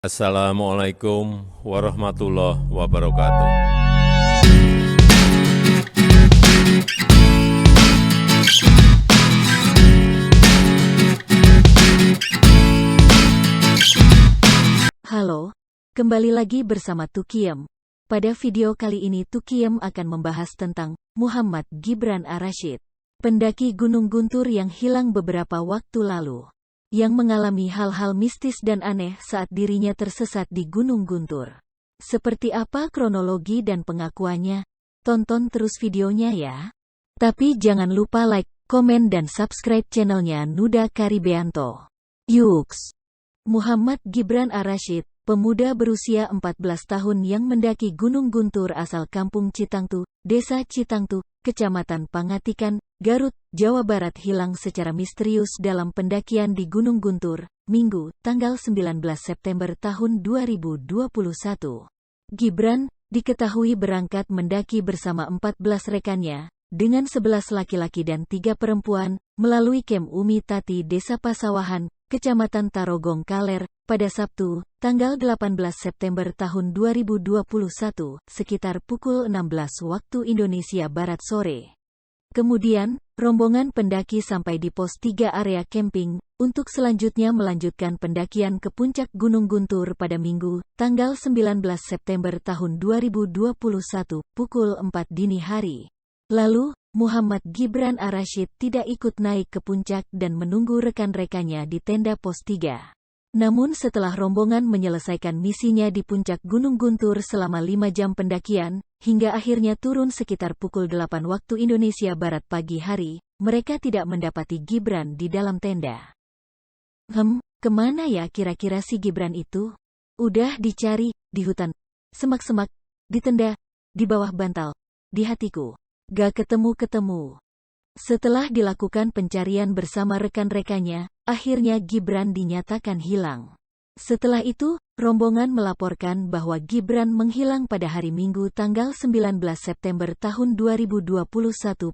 Assalamualaikum warahmatullahi wabarakatuh. Halo, kembali lagi bersama Tukiem. Pada video kali ini Tukiem akan membahas tentang Muhammad Gibran Ar-Rasyid, pendaki Gunung Guntur yang hilang beberapa waktu lalu, yang mengalami hal-hal mistis dan aneh saat dirinya tersesat di Gunung Guntur. Seperti apa kronologi dan pengakuannya? Tonton terus videonya ya. Tapi jangan lupa like, komen dan subscribe channelnya Nuda Karibeanto. Yuks. Muhammad Gibran Ar-Rasyid, pemuda berusia 14 tahun yang mendaki Gunung Guntur asal Kampung Citangtu, Desa Citangtu, Kecamatan Pangatikan, Garut, Jawa Barat hilang secara misterius dalam pendakian di Gunung Guntur, Minggu, tanggal 19 September tahun 2021. Gibran diketahui berangkat mendaki bersama 14 rekannya, dengan 11 laki-laki dan 3 perempuan, melalui Kem Umi Tati Desa Pasawahan, Kecamatan Tarogong Kaler, pada Sabtu, tanggal 18 September tahun 2021, sekitar pukul 16 waktu Indonesia Barat sore. Kemudian, rombongan pendaki sampai di pos 3 area camping, untuk selanjutnya melanjutkan pendakian ke puncak Gunung Guntur pada Minggu, tanggal 19 September tahun 2021, pukul 4 dini hari. Lalu, Muhammad Gibran Ar-Rasyid tidak ikut naik ke puncak dan menunggu rekan-rekannya di tenda pos 3. Namun setelah rombongan menyelesaikan misinya di puncak Gunung Guntur selama 5 jam pendakian, hingga akhirnya turun sekitar pukul 8 waktu Indonesia Barat pagi hari, mereka tidak mendapati Gibran di dalam tenda. Kemana ya kira-kira si Gibran itu? Udah dicari, di hutan, semak-semak, di tenda, di bawah bantal, di hatiku. Gak ketemu-ketemu. Setelah dilakukan pencarian bersama rekan-rekannya, akhirnya Gibran dinyatakan hilang. Setelah itu, rombongan melaporkan bahwa Gibran menghilang pada hari Minggu tanggal 19 September tahun 2021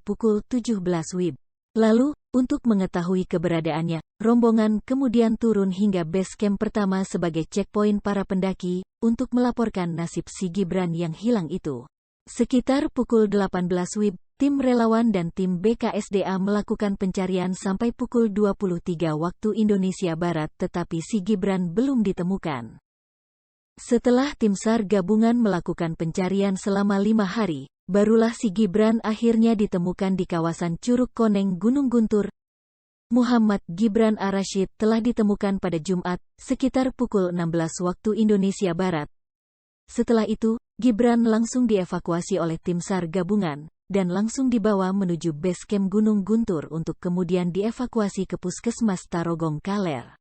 pukul 17 WIB. Lalu, untuk mengetahui keberadaannya, rombongan kemudian turun hingga base camp pertama sebagai checkpoint para pendaki, untuk melaporkan nasib si Gibran yang hilang itu. Sekitar pukul 18 WIB, tim relawan dan tim BKSDA melakukan pencarian sampai pukul 23 waktu Indonesia Barat tetapi si Gibran belum ditemukan. Setelah tim SAR gabungan melakukan pencarian selama 5 hari, barulah si Gibran akhirnya ditemukan di kawasan Curug Koneng Gunung Guntur. Muhammad Gibran Ar-Rasyid telah ditemukan pada Jumat, sekitar pukul 16 waktu Indonesia Barat. Setelah itu, Gibran langsung dievakuasi oleh tim SAR gabungan, dan langsung dibawa menuju base camp Gunung Guntur untuk kemudian dievakuasi ke Puskesmas Tarogong Kaler.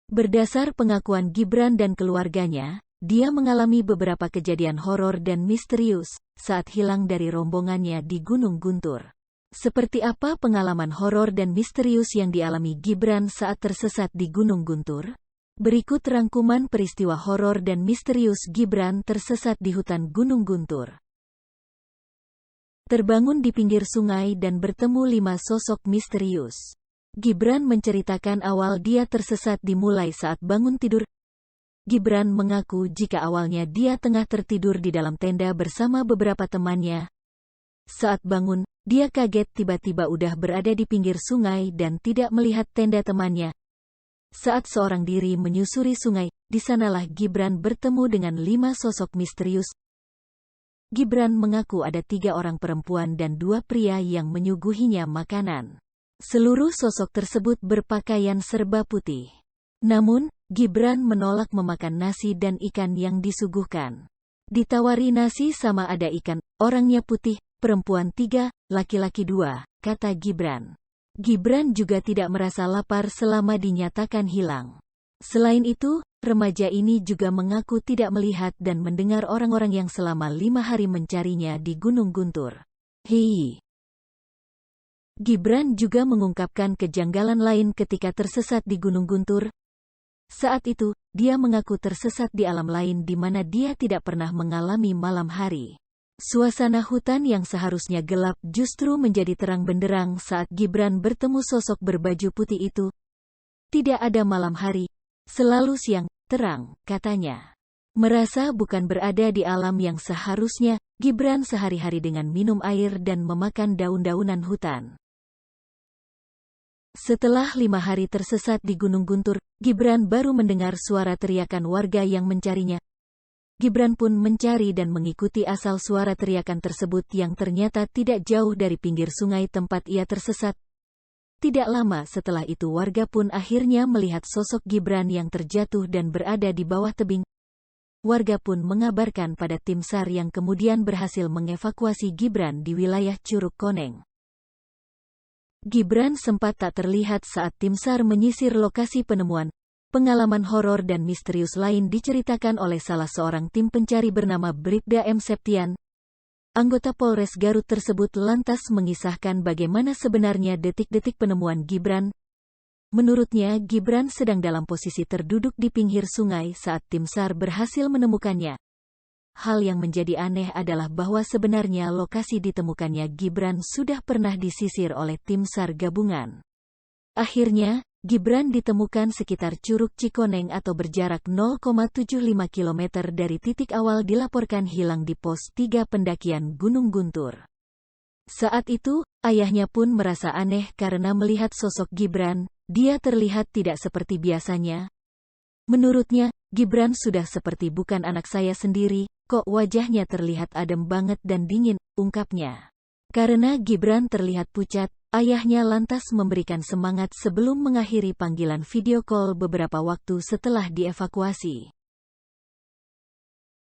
Berdasar pengakuan Gibran dan keluarganya, dia mengalami beberapa kejadian horor dan misterius saat hilang dari rombongannya di Gunung Guntur. Seperti apa pengalaman horor dan misterius yang dialami Gibran saat tersesat di Gunung Guntur? Berikut rangkuman peristiwa horor dan misterius Gibran tersesat di hutan Gunung Guntur. Terbangun di pinggir sungai dan bertemu 5 sosok misterius. Gibran menceritakan awal dia tersesat dimulai saat bangun tidur. Gibran mengaku jika awalnya dia tengah tertidur di dalam tenda bersama beberapa temannya. Saat bangun, dia kaget tiba-tiba udah berada di pinggir sungai dan tidak melihat tenda temannya. Saat seorang diri menyusuri sungai, di sanalah Gibran bertemu dengan 5 sosok misterius. Gibran mengaku ada 3 orang perempuan dan 2 pria yang menyuguhinya makanan. Seluruh sosok tersebut berpakaian serba putih. Namun, Gibran menolak memakan nasi dan ikan yang disuguhkan. Ditawari nasi sama ada ikan, orangnya putih, perempuan 3, laki-laki 2, kata Gibran. Gibran juga tidak merasa lapar selama dinyatakan hilang. Selain itu, remaja ini juga mengaku tidak melihat dan mendengar orang-orang yang selama 5 hari mencarinya di Gunung Guntur. Gibran juga mengungkapkan kejanggalan lain ketika tersesat di Gunung Guntur. Saat itu, dia mengaku tersesat di alam lain di mana dia tidak pernah mengalami malam hari. Suasana hutan yang seharusnya gelap justru menjadi terang benderang saat Gibran bertemu sosok berbaju putih itu. Tidak ada malam hari, selalu siang, terang, katanya. Merasa bukan berada di alam yang seharusnya, Gibran sehari-hari dengan minum air dan memakan daun-daunan hutan. Setelah 5 hari tersesat di Gunung Guntur, Gibran baru mendengar suara teriakan warga yang mencarinya. Gibran pun mencari dan mengikuti asal suara teriakan tersebut yang ternyata tidak jauh dari pinggir sungai tempat ia tersesat. Tidak lama setelah itu warga pun akhirnya melihat sosok Gibran yang terjatuh dan berada di bawah tebing. Warga pun mengabarkan pada tim SAR yang kemudian berhasil mengevakuasi Gibran di wilayah Curug Koneng. Gibran sempat tak terlihat saat tim SAR menyisir lokasi penemuan. Pengalaman horor dan misterius lain diceritakan oleh salah seorang tim pencari bernama Bribda M. Septian. Anggota Polres Garut tersebut lantas mengisahkan bagaimana sebenarnya detik-detik penemuan Gibran. Menurutnya, Gibran sedang dalam posisi terduduk di pinggir sungai saat tim SAR berhasil menemukannya. Hal yang menjadi aneh adalah bahwa sebenarnya lokasi ditemukannya Gibran sudah pernah disisir oleh tim SAR gabungan. Akhirnya, Gibran ditemukan sekitar Curug Cikoneng atau berjarak 0,75 km dari titik awal dilaporkan hilang di pos 3 pendakian Gunung Guntur. Saat itu, ayahnya pun merasa aneh karena melihat sosok Gibran. Dia terlihat tidak seperti biasanya. Menurutnya, Gibran sudah seperti bukan anak saya sendiri, kok wajahnya terlihat adem banget dan dingin, ungkapnya. Karena Gibran terlihat pucat, ayahnya lantas memberikan semangat sebelum mengakhiri panggilan video call beberapa waktu setelah dievakuasi.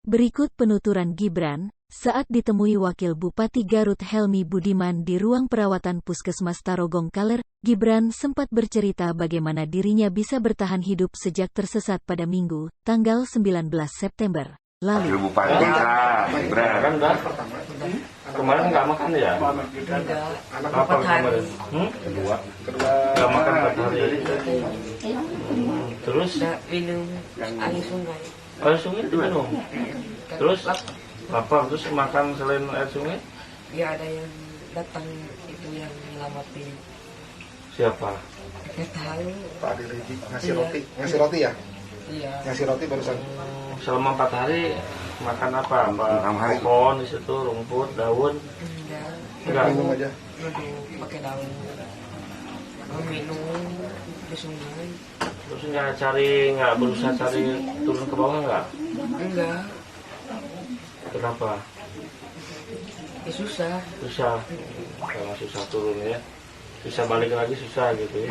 Berikut penuturan Gibran, saat ditemui Wakil Bupati Garut Helmi Budiman di ruang perawatan Puskesmas Tarogong Kaler, Gibran sempat bercerita bagaimana dirinya bisa bertahan hidup sejak tersesat pada Minggu, tanggal 19 September lalu. Wakil Bupati Gibran. Kemarin nggak makan ya? Apa kemarin? Kedua. Nggak makan 4 hari. Terus? Minum air sungai. Air sungai diminum. Terus? Apa? Terus makan selain air sungai? Ya ada yang datang itu yang nyelamatin. Siapa? Nggak tahu. Pak Adi Legi ngasih roti ya? Iya. Ngasih roti barusan. Selama 4 hari makan apa? Pohon di situ, rumput, daun. Enggak. Minum aja. Duduk pakai daun. Minum di sungai. Terus nggak berusaha cari turun ke bawah nggak? Enggak. Kenapa? Ya susah. Susah. Kalau susah turun ya. Susah balik lagi susah gitu ya.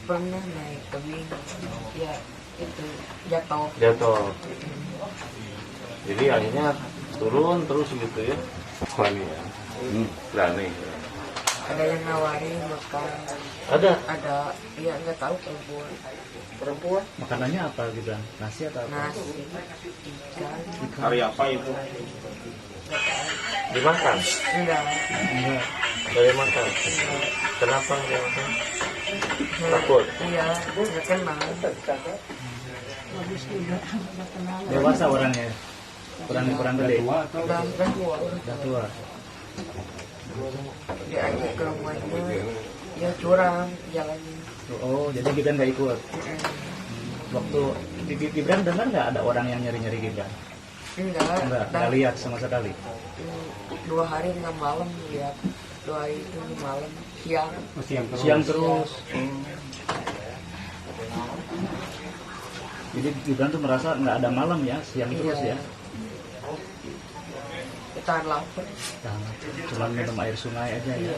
Pernah naik tebing. Ya itu jatuh. Jatuh. Jadi akhirnya turun terus gitu ya. Berani ya. Berani. Ada yang nawarin makan. Ada. Ya nggak tahu perempuan. Makanannya apa gitu? Nasi atau apa? Nasi. Ikan. Hari apa itu? Dimakan? Enggak. Dari makan? Kenapa nggak makan? Takut? Iya, nggak kenal. Dewasa orangnya? Kurang gede? Udah tua. Udah tua. Diajak ke rumahnya, ya curang jalannya. Oh, jadi Gibran nggak ikut? Waktu Gibran dengar nggak ada orang yang nyari-nyari Gibran? Nggak lihat sama sekali? 2 hari nggak malam lihat. 2 hari itu malam, siang. Siang terus. Jadi Gibran tuh merasa nggak ada malam ya, siang terus ya? Tahan lapar. Cuma minum air sungai aja ya?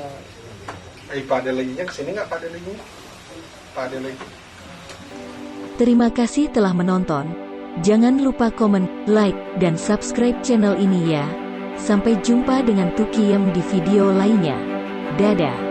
Iya. Pak Ade Leginya kesini nggak Pak Ade Legi? Pak Ade Legi. Terima kasih telah menonton. Jangan lupa komen, like, dan subscribe channel ini ya. Sampai jumpa dengan Tukiem di video lainnya. Dadah.